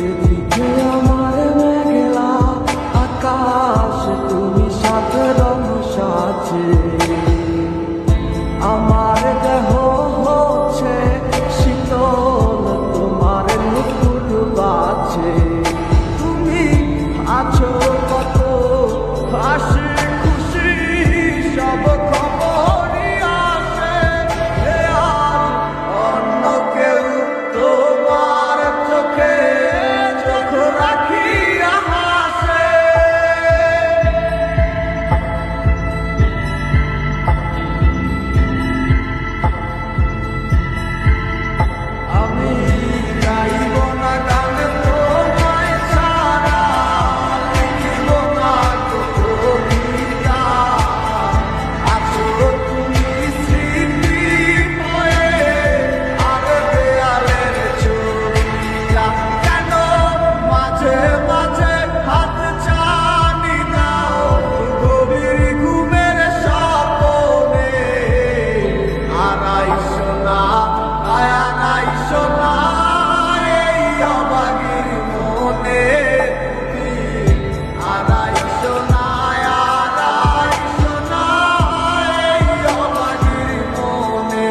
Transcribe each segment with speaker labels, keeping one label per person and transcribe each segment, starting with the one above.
Speaker 1: এদিকে আমার মেঘলা আকাশ, তুমি সাত রং সাজে। আমার দেহ হচ্ছে শীতল, তোমার নুপুর বাজে। তুমি আছো কত হাসি খুশি, সব খবরই আসে। আর অন্য কেউ তোমার চোখে চোখ রাখিয়া হাসে। আমি গাইব না গান তোমায় ছাড়া, লিখিব না কবিতা। আছো তুমি স্মৃতি হয়ে, আর দেয়ালের ছবিটা। কেন মাঝে মাঝে হাত ছানি দাও গভীর ঘুমের স্বপ্নে। আড়াইশো না আড়াইশো না এই অবাগির মনে। আড়াইশো না আড়াইশো না এই অবাগির মনে।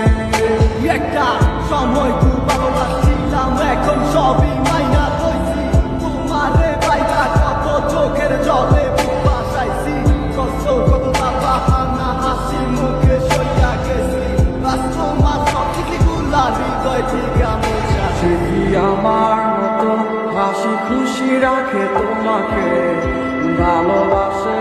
Speaker 2: একটা সময় খুব ভালো লাগছিলাম, এখন সবই মাইনা কইছি। তোমারে পাইলা কত চোখের জলে বুক ভাসাইছি। কষ্ট কতটা বাহানা হাসি মুখে সইয়া গেছি। তোমার সব কিছুগুলা হৃদয় থেকে মোছা।
Speaker 1: সে কি আমার মতো হাসি খুশি রাখে তোমাকে, ভালোবাসে